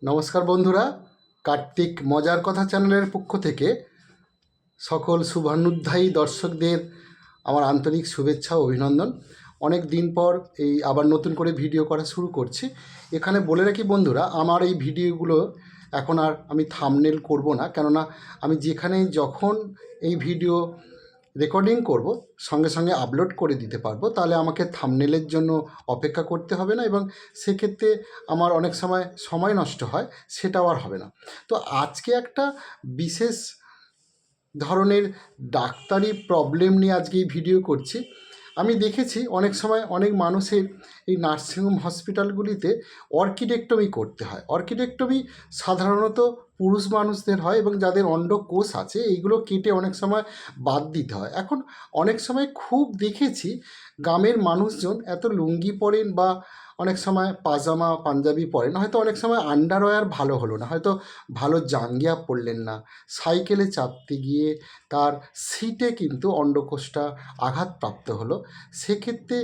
নমস্কার বন্ধুরা, কার্তিক মজার কথা চ্যানেলের পক্ষ থেকে সকল শুভানুধ্যায়ী দর্শকদের আমার আন্তরিক শুভেচ্ছা ও অভিনন্দন। অনেক দিন পর এই আবার নতুন করে ভিডিও করা শুরু করছি। এখানে বলে রাখি বন্ধুরা, আমার এই ভিডিওগুলো এখন আর আমি থাম্বনেল করব না, কেননা আমি যেখানে যখন এই ভিডিও রেকর্ডিং করব সঙ্গে সঙ্গে আপলোড করে দিতে পারবো, তাহলে আমাকে থাম্বনেলের জন্য অপেক্ষা করতে হবে না এবং সেক্ষেত্রে আমার অনেক সময় নষ্ট হয়, সেটাও আর হবে না। তো আজকে একটা বিশেষ ধরনের ডাক্তারি প্রবলেম নিয়ে আজকে এই ভিডিও করছি। আমি দেখেছি অনেক সময় অনেক মানুষের এই নার্সিংহোম হসপিটালগুলিতে অর্কিডেক্টমি করতে হয়। অর্কিডেক্টমি সাধারণত পুরুষ মানুষদের হয় এবং যাদের অন্ডকোষ আছে এইগুলো কেটে অনেক সময় বাদ দিতে হয়। এখন অনেক সময় খুব দেখেছি গ্রামের মানুষজন এত লুঙ্গি পরেন বা অনেক সময় পাজামা পাঞ্জাবি পরেন, হয়তো অনেক সময় আন্ডারওয়্যার ভালো হলো না, হয়তো ভালো জাঙ্গিয়া পরলেন না, সাইকেলে চাপতে গিয়ে তার সিটে কিন্তু অন্ডকোষটা আঘাতপ্রাপ্ত হলো। সেক্ষেত্রে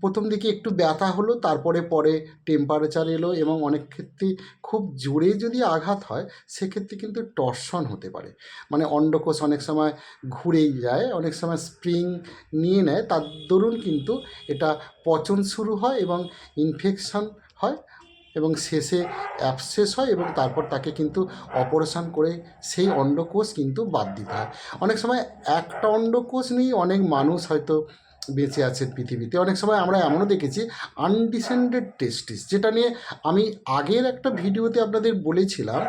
প্রথম দিকে একটু ব্যথা হলো, তারপরে পরে টেম্পারেচার এলো এবং অনেক ক্ষেত্রে খুব জোরে যদি আঘাত হয় সেক্ষেত্রে কিন্তু টর্শন হতে পারে। মানে অন্ডকোষ অনেক সময় ঘুরেই যায়, অনেক সময় স্প্রিং নিয়ে নেয়, তার দরুন কিন্তু এটা পচন শুরু হয় এবং ইনফেকশন হয় এবং শেষে অ্যাবসেস হয় এবং তারপর তাকে কিন্তু অপারেশন করে সেই অন্ডকোষ কিন্তু বাদ দিতে হয়। অনেক সময় একটা অন্ডকোষ নিয়েই অনেক মানুষ হয়তো বেঁচে আছেন পৃথিবীতে। অনেক সময় আমরা এমনও দেখেছি আনডিসেন্ডেড টেস্টিস, যেটা নিয়ে আমি আগের একটা ভিডিওতে আপনাদের বলেছিলাম,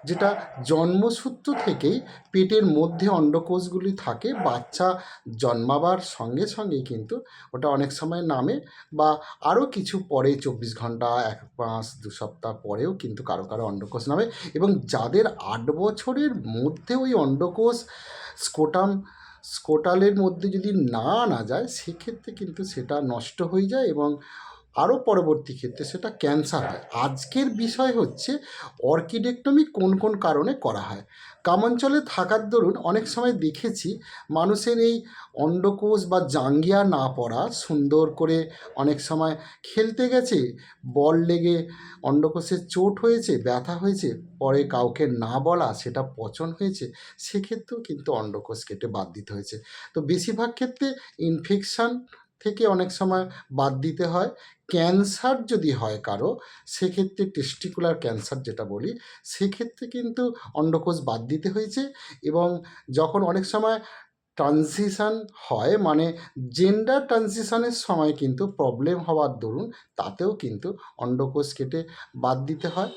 যেটা জন্মসূত্র থেকেই পেটের মধ্যে অন্ডকোষগুলি থাকে, বাচ্চা জন্মাবার সঙ্গে সঙ্গেই কিন্তু ওটা অনেক সময় নামে বা আরও কিছু পরে 24 ঘন্টা, 1 মাস, 2 সপ্তাহ পরেও কিন্তু কারো কারো অন্ডকোষ নামে এবং যাদের 8 বছরের মধ্যে ওই অন্ডকোষ স্কোটালের মধ্যে যদি না আনা যায় সেক্ষেত্রে কিন্তু সেটা নষ্ট হয়ে যায় এবং আরও পরবর্তী ক্ষেত্রে সেটা ক্যান্সার হয়। আজকের বিষয় হচ্ছে অর্কিডেক্টমি কোন কোন কারণে করা হয়। গ্রামাঞ্চলে থাকার দরুন অনেক সময় দেখেছি মানুষের এই অন্ডকোষ বা জাঙ্গিয়া না পড়া, সুন্দর করে অনেক সময় খেলতে গেছে, বল লেগে অন্ডকোষের চোট হয়েছে, ব্যথা হয়েছে, পরে কাউকে না বলা, সেটা পচন হয়েছে, সেক্ষেত্রেও কিন্তু অন্ডকোষ কেটে বাদ দিতে হয়েছে। তো বেশিরভাগ ক্ষেত্রে ইনফেকশান থেকে অনেক সময় বাদ দিতে হয়। ক্যান্সার যদি হয় কারো, সেক্ষেত্রে টেস্টিকুলার ক্যান্সার যেটা বলি, সেক্ষেত্রে কিন্তু অন্ডকোষ বাদ দিতে হয়েছে এবং যখন অনেক সময় ট্রানজিশান হয়, মানে জেন্ডার ট্রানজিশানের সময় কিন্তু প্রবলেম হওয়ার দরুন তাতেও কিন্তু অন্ডকোষ কেটে বাদ দিতে হয়।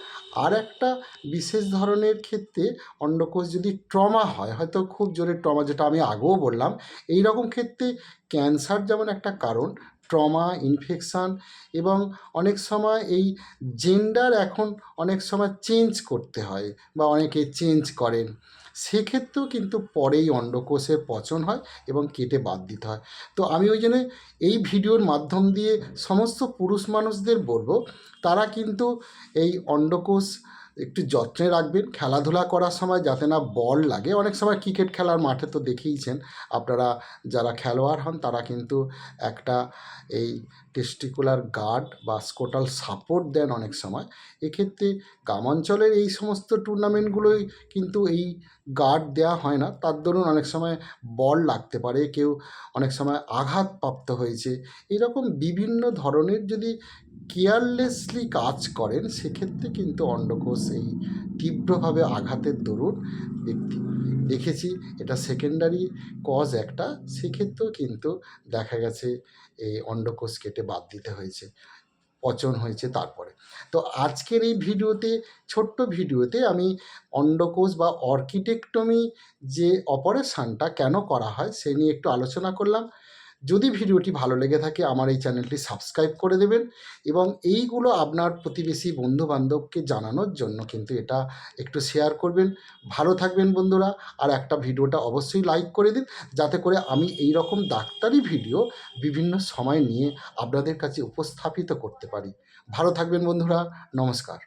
আর একটা বিশেষ ধরনের ক্ষেত্রে অন্ডকোষ যদি ট্রমা হয়, হয়তো খুব জোরে ট্রমা, যেটা আমি আগেও বললাম, এই রকম ক্ষেত্রে ক্যান্সার যেমন একটা কারণ, ট্রমা, ইনফেকশান এবং অনেক সময় এই জেন্ডার এখন অনেক সময় চেঞ্জ করতে হয় বা অনেকে চেঞ্জ করেন, সেক্ষেত্রেও কিন্তু পরেই অন্ডকোষের পচন হয় এবং কেটে বাদ দিতে হয়। তো আমি ওই জন্য এই ভিডিওর মাধ্যম দিয়ে সমস্ত পুরুষ মানুষদের বলবো, তারা কিন্তু এই অন্ডকোষ একটু যত্নে রাখবেন খেলাধুলা করার সময়, যাতে না বল লাগে। অনেক সময় ক্রিকেট খেলার মাঠে তো দেখেইছেন আপনারা, যারা খেলোয়াড় হন তারা কিন্তু একটা এই টেস্টিকুলার গার্ড বা স্কোটাল সাপোর্ট দেন অনেক সময়। এক্ষেত্রে গ্রামাঞ্চলের এই সমস্ত টুর্নামেন্টগুলোই কিন্তু এই গার্ড দেওয়া হয় না, তার দরুন অনেক সময় বল লাগতে পারে, কেউ অনেক সময় আঘাতপ্রাপ্ত হয়েছে। এরকম বিভিন্ন ধরনের যদি কেয়ারলেসলি কাজ করেন, সেক্ষেত্রে কিন্তু অন্ডকোষ এই তীব্রভাবে আঘাতের দরুন দেখেছি এটা সেকেন্ডারি কজ একটা, সেক্ষেত্রেও কিন্তু দেখা গেছে এই অন্ডকোষ কেটে বাদ দিতে হয়েছে, পচন হয়েছে তারপরে। তো আজকের এই ভিডিওতে, ছোট্ট ভিডিওতে আমি অন্ডকোষ বা অর্কিডেক্টমি যে অপারেশানটা কেন করা হয় সে নিয়ে একটু আলোচনা করলাম। যদি ভিডিওটি ভালো লেগে থাকে আমার এই চ্যানেলটি সাবস্ক্রাইব করে দেবেন এবং এইগুলো আপনার প্রতিবেশী বন্ধুবান্ধবকে জানানোর জন্য কিন্তু এটা একটু শেয়ার করবেন। ভালো থাকবেন বন্ধুরা, আর একটা ভিডিওটা অবশ্যই লাইক করে দিন, যাতে করে আমি এই রকম ডাক্তারি ভিডিও বিভিন্ন সময় নিয়ে আপনাদের কাছে উপস্থাপিত করতে পারি। ভালো থাকবেন বন্ধুরা, নমস্কার।